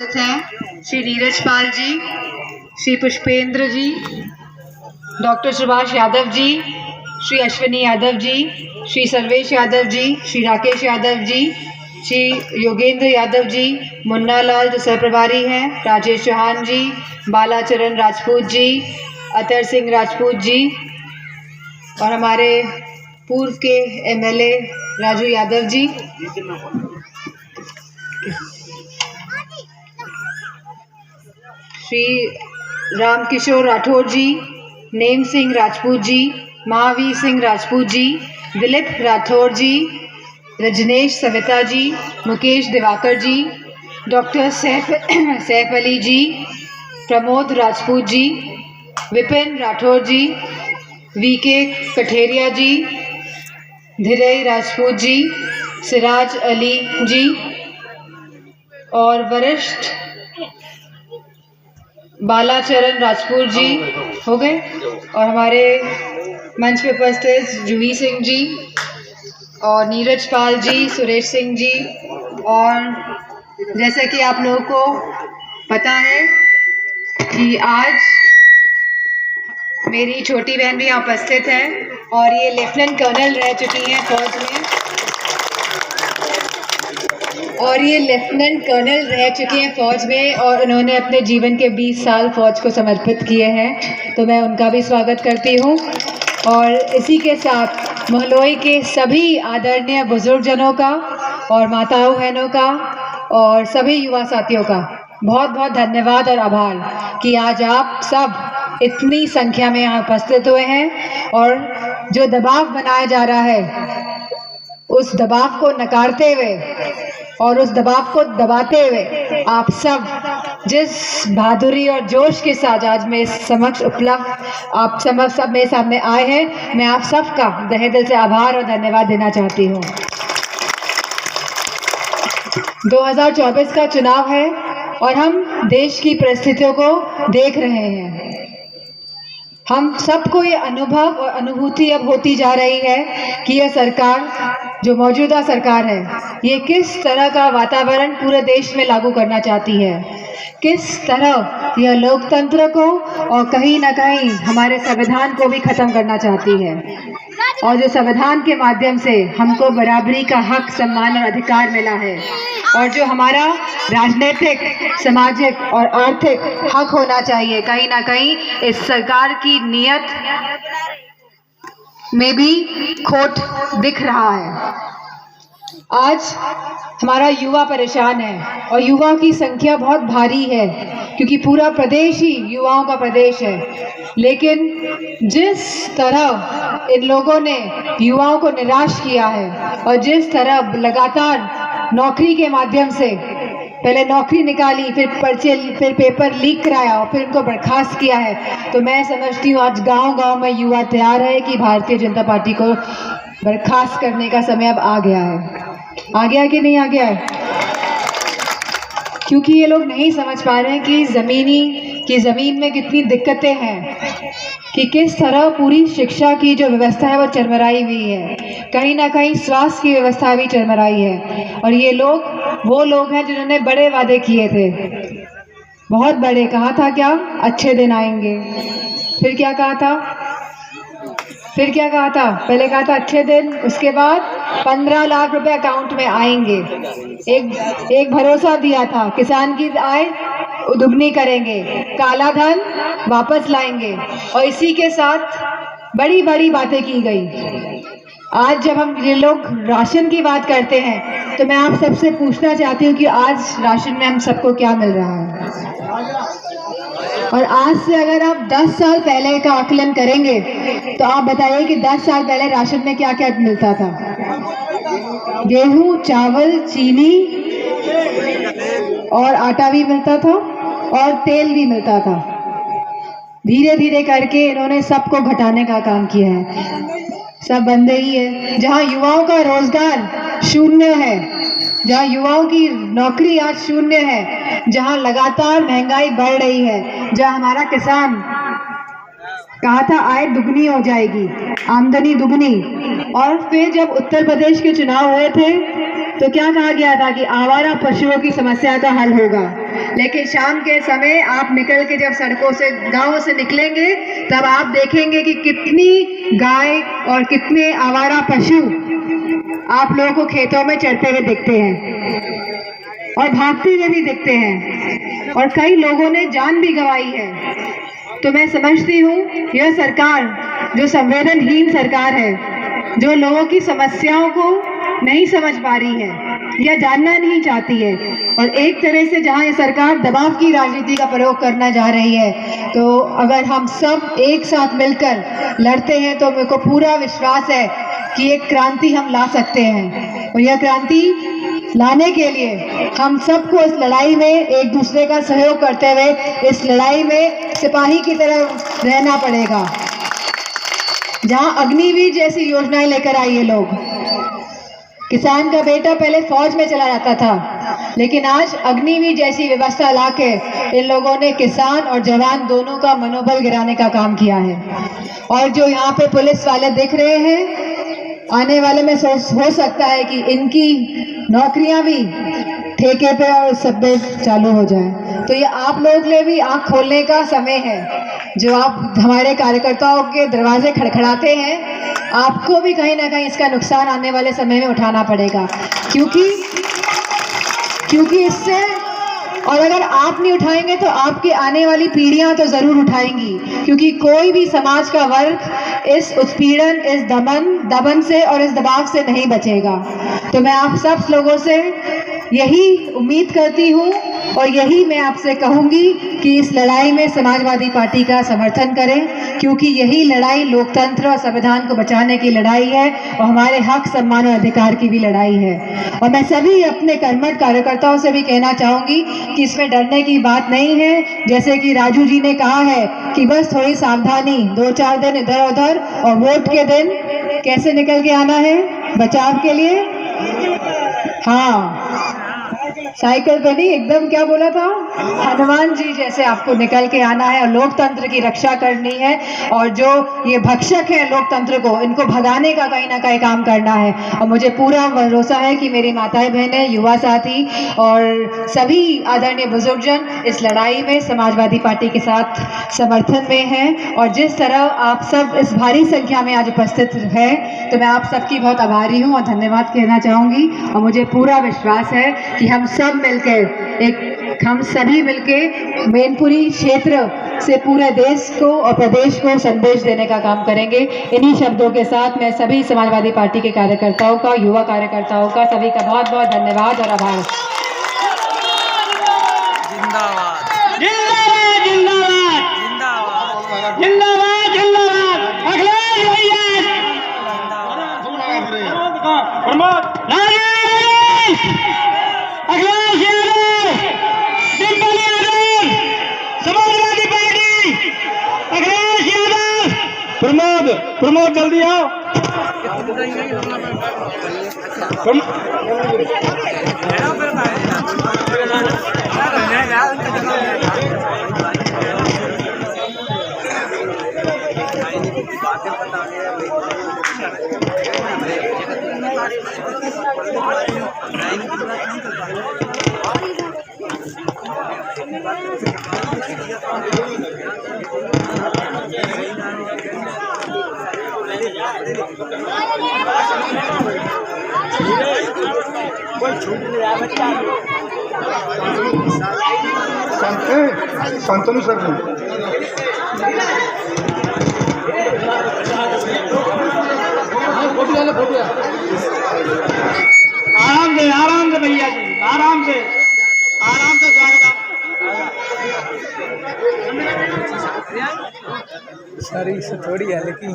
हैं श्री नीरज पाल जी, श्री पुष्पेंद्र जी, डॉक्टर सुभाष यादव जी, श्री अश्विनी यादव जी, श्री सर्वेश यादव जी, श्री राकेश यादव जी, श्री योगेंद्र यादव जी, मुन्ना लाल जो सहप्रभारी हैं, राजेश चौहान जी, बालाचरण राजपूत जी, अतर सिंह राजपूत जी और हमारे पूर्व के एमएलए राजू यादव जी, श्री रामकिशोर राठौर जी, नेम सिंह राजपूत जी, महावीर सिंह राजपूत जी, दिलीप राठौर जी, रजनेश सविता जी, मुकेश दिवाकर जी, डॉक्टर सैफ अली जी, प्रमोद राजपूत जी, विपिन राठौर जी, वीके कठेरिया जी, धीरज राजपूत जी, सिराज अली जी और वरिष्ठ बालाचरण राजपूत जी हो गए और हमारे मंच पे उपस्थित जूही सिंह जी और नीरज पाल जी, सुरेश सिंह जी और जैसा कि आप लोगों को पता है कि आज मेरी छोटी बहन भी यहाँ उपस्थित है और ये लेफ्टिनेंट कर्नल रह चुकी हैं फौज में और उन्होंने अपने जीवन के 20 साल फौज को समर्पित किए हैं, तो मैं उनका भी स्वागत करती हूँ। और इसी के साथ महलोई के सभी आदरणीय बुजुर्गजनों का और माताओं बहनों का और सभी युवा साथियों का बहुत बहुत धन्यवाद और आभार कि आज आप सब इतनी संख्या में यहाँ उपस्थित हुए हैं और जो दबाव बनाया जा रहा है उस दबाव को नकारते हुए और उस दबाव को दबाते हुए आप सब जिस बहादुरी और जोश के साथ आज मेरे समक्ष उपलब्ध आप सब मेरे सामने आए हैं, मैं आप सबका तहे दिल से आभार और धन्यवाद देना चाहती हूँ। 2024 का चुनाव है और हम देश की परिस्थितियों को देख रहे हैं। हम सबको ये अनुभव और अनुभूति अब होती जा रही है कि यह सरकार जो मौजूदा सरकार है ये किस तरह का वातावरण पूरे देश में लागू करना चाहती है, किस तरह यह लोकतंत्र को और कहीं ना कहीं हमारे संविधान को भी खत्म करना चाहती है और जो संविधान के माध्यम से हमको बराबरी का हक, सम्मान और अधिकार मिला है और जो हमारा राजनीतिक, सामाजिक और आर्थिक हक होना चाहिए, कहीं ना कहीं इस सरकार की नीयत में भी खोट दिख रहा है। आज हमारा युवा परेशान है और युवाओं की संख्या बहुत भारी है क्योंकि पूरा प्रदेश ही युवाओं का प्रदेश है, लेकिन जिस तरह इन लोगों ने युवाओं को निराश किया है और जिस तरह लगातार नौकरी के माध्यम से पहले नौकरी निकाली, फिर पेपर लीक कराया और फिर उनको बर्खास्त किया है, तो मैं समझती हूँ आज गांव-गांव में युवा तैयार है कि भारतीय जनता पार्टी को बर्खास्त करने का समय अब आ गया है। आ गया कि नहीं आ गया है? क्योंकि ये लोग नहीं समझ पा रहे हैं कि ज़मीन में कितनी दिक्कतें हैं, कि किस तरह पूरी शिक्षा की जो व्यवस्था है वो चरमराई हुई है, कहीं ना कहीं स्वास्थ्य की व्यवस्था भी चरमराई है। और ये लोग वो लोग हैं जिन्होंने बड़े वादे किए थे, बहुत बड़े। कहा था क्या? अच्छे दिन आएंगे। फिर क्या कहा था? पहले कहा था अच्छे दिन, उसके बाद 15 लाख रुपए अकाउंट में आएंगे। एक भरोसा दिया था, किसान की आय दुगनी करेंगे, काला धन वापस लाएंगे और इसी के साथ बड़ी बड़ी बातें की गई। आज जब हम ये लोग राशन की बात करते हैं तो मैं आप सबसे पूछना चाहती हूँ कि आज राशन में हम सबको क्या मिल रहा है? और आज से अगर आप 10 साल पहले का आकलन करेंगे तो आप बताइए कि 10 साल पहले राशन में क्या क्या मिलता था? गेहूं, चावल, चीनी और आटा भी मिलता था और तेल भी मिलता था। धीरे धीरे करके इन्होंने सबको घटाने का काम किया है, सब बंदे ही है। जहां युवाओं का रोजगार शून्य है, जहां युवाओं की नौकरी आज शून्य है, जहां लगातार महंगाई बढ़ रही है, जहां हमारा किसान कहा था आय दुगनी हो जाएगी, आमदनी दुगनी, और फिर जब उत्तर प्रदेश के चुनाव हुए थे तो क्या कहा गया था कि आवारा पशुओं की समस्या का हल होगा, लेकिन शाम के समय आप निकल के जब सड़कों से गांवों से निकलेंगे तब आप देखेंगे कि कितनी गाय और कितने आवारा पशु आप लोगों को खेतों में चरते हुए दिखते हैं और भागते हुए भी दिखते हैं, और कई लोगों ने जान भी गंवाई है। तो मैं समझती हूँ यह सरकार जो संवेदनहीन सरकार है, जो लोगों की समस्याओं को नहीं समझ पा रही है या जानना नहीं चाहती है, और एक तरह से जहां ये सरकार दबाव की राजनीति का प्रयोग करना जा रही है, तो अगर हम सब एक साथ मिलकर लड़ते हैं तो मेरे को पूरा विश्वास है कि एक क्रांति हम ला सकते हैं। और यह क्रांति लाने के लिए हम सबको इस लड़ाई में एक दूसरे का सहयोग करते हुए इस लड़ाई में सिपाही की तरह रहना पड़ेगा। जहां अग्निवीर जैसी योजनाएं लेकर आई ये लोग, किसान का बेटा पहले फौज में चला जाता था, लेकिन आज अग्निवीर जैसी व्यवस्था लाके इन लोगों ने किसान और जवान दोनों का मनोबल गिराने का काम किया है। और जो यहाँ पे पुलिस वाले दिख रहे हैं, आने वाले में हो सकता है कि इनकी नौकरियां भी ठेके पे और सब पे चालू हो जाए। तो ये आप लोग के लिए भी आंख खोलने का समय है। जो आप हमारे कार्यकर्ताओं के दरवाजे खड़खड़ाते हैं, आपको भी कहीं ना कहीं इसका नुकसान आने वाले समय में उठाना पड़ेगा, क्योंकि इससे, और अगर आप नहीं उठाएंगे तो आपकी आने वाली पीढ़ियां तो जरूर उठाएंगी, क्योंकि कोई भी समाज का वर्ग इस उत्पीड़न, इस दमन से और इस दबाव से नहीं बचेगा। तो मैं आप सब लोगों से यही उम्मीद करती हूँ और यही मैं आपसे कहूँगी कि इस लड़ाई में समाजवादी पार्टी का समर्थन करें, क्योंकि यही लड़ाई लोकतंत्र और संविधान को बचाने की लड़ाई है और हमारे हक, सम्मान और अधिकार की भी लड़ाई है। और मैं सभी अपने कर्मठ कार्यकर्ताओं से भी कहना चाहूँगी कि इसमें डरने की बात नहीं है। जैसे कि राजू जी ने कहा है कि बस थोड़ी सावधानी, 2-4 दिन इधर उधर, और वोट के दिन कैसे निकल के आना है बचाव के लिए। हाँ, साइकिल पे नहीं, एकदम क्या बोला था, हनुमान जी जैसे आपको निकल के आना है और लोकतंत्र की रक्षा करनी है। और जो ये भक्षक है लोकतंत्र को, इनको भगाने का कहीं ना कहीं काम करना है। और मुझे पूरा भरोसा है कि मेरी माताएं बहनें, युवा साथी और सभी आदरणीय बुजुर्गजन इस लड़ाई में समाजवादी पार्टी के साथ समर्थन में हैं। और जिस तरह आप सब इस भारी संख्या में आज उपस्थित है, तो मैं आप सबकी बहुत आभारी हूँ और धन्यवाद कहना चाहूँगी। और मुझे पूरा विश्वास है कि हम सब मिलकर, हम सभी मिलकर मैनपुरी क्षेत्र से पूरे देश को और प्रदेश को संदेश देने का काम करेंगे। इन्हीं शब्दों के साथ मैं सभी समाजवादी पार्टी के कार्यकर्ताओं का, युवा कार्यकर्ताओं का, सभी का बहुत बहुत धन्यवाद और आभार। जिंदाबाद जिंदाबाद जिंदाबाद जिंदाबाद जिंदाबाद अखिलेश भैया जिंदाबाद अखिलेश यादव, डिम्पल यादव, समाजवादी पार्टी, अखिलेश यादव। प्रमोद जल्दी आओ। शांतनु सर आराम से भैया जी, आराम से स्वागत। सॉरी, थोड़ी है लेकिन